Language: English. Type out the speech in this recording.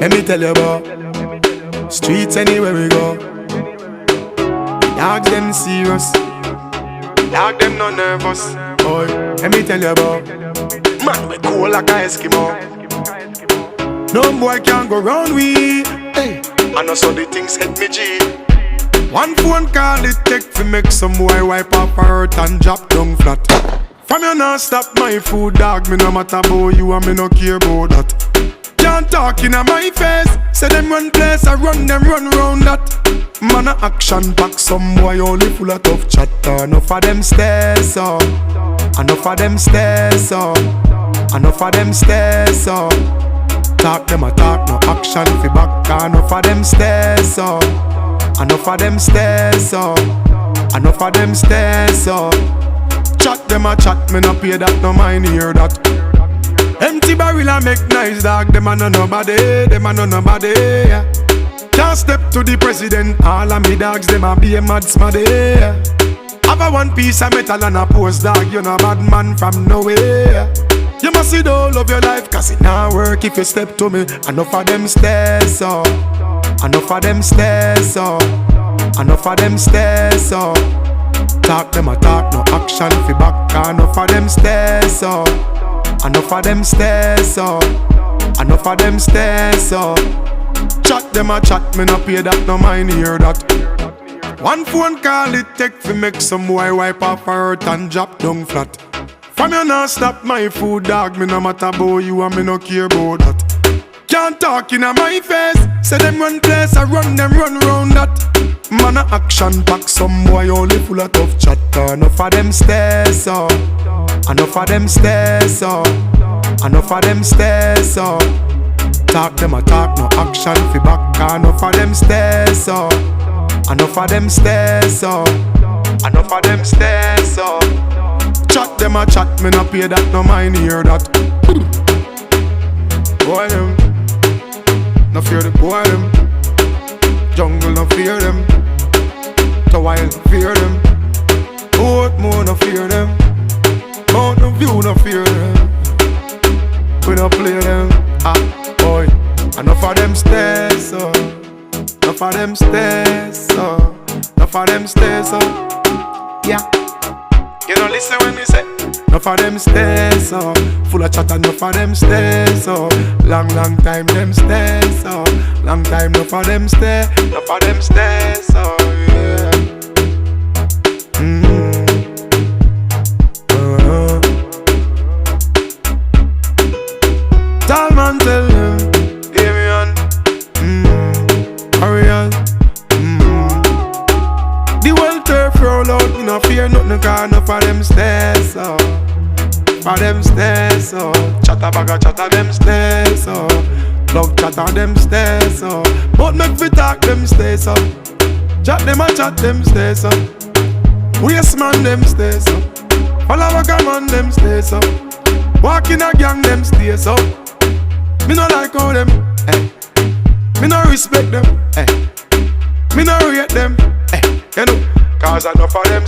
Let me tell you about streets anywhere we go. Dogs them serious, dog them no nervous. Boy, let me tell you about man we cool like a Eskimo. No boy can go round we. Hey, I know so the things hit me G. One phone call it take to make some boy wipe up her hurt and drop down flat. From you not stop my food, dog. Me no matter about you and me no care about that. Can't talk in my face. Say them run place, I run them run round that. Man a action pack, some boy only full of tough chatter. Enough of them stairs up, enough of them stairs up, enough of them stairs up. Talk them a talk, no action fi back. Enough of them stairs up, enough of them stairs up, enough of them stairs up. Chat them a chat, me no pay that, no mind hear that. Empty barrel a make nice dog, them a no nobody, them a no nobody, yeah. Can't step to the president, all of me dogs, them a be a mad smaddy, yeah. Have a one piece of metal and a post dog, you no bad man from nowhere. You must see the whole of your life, cause it not work if you step to me. Enough of them stairs up, enough of them stairs up, enough of them stairs up. Talk them a talk, no action fi back. Enough of them stairs up, enough of them stairs up, enough of them stairs up. Chat them a chat, me no pay that, no mind hear that. One phone call it take fi make some boy wipe off her hurt and drop down flat. From you not stop my food, dog. Me no matter about you and me no care about that. Can't talk in my face. Say them run place, I run them run round that. Man a action pack, some boy only full of tough chatter. Enough of them stairs up, enough of them stairs up, enough of them stairs up. Talk them a talk, no action fi back. Enough of them stairs up, enough of them stairs up, enough of them stairs up. Chat them a chat, me no pay that, no mind hear that. Boy them, no fear the boy them. Jungle no fear them, the wild no fear them. Portmore no fear them, Mountain View no fear them. We no play them, boy. Enough of them stairs up, enough of them stairs up, enough of them stairs up. Yeah. You don't listen when me say enough of them stairs up, full of chat, enough of them stairs up. Long time them stairs up, long time enough of them stairs, enough of them stairs up, yeah. Tall man tell him, hear me on, hurry on. The world turf roll out, you no fear nothing, cause enough of them stairs up, for them stairs up. Chatter bag of chatter them stairs up, love chatter them stairs up. But make we talk them stairs up, chat them and chat them stairs up. Waste man them stairs up, follow a man them stairs up. Walk in a gang them stairs up. Me no like how them, me no respect them, me no rate them, you know, cause enough of them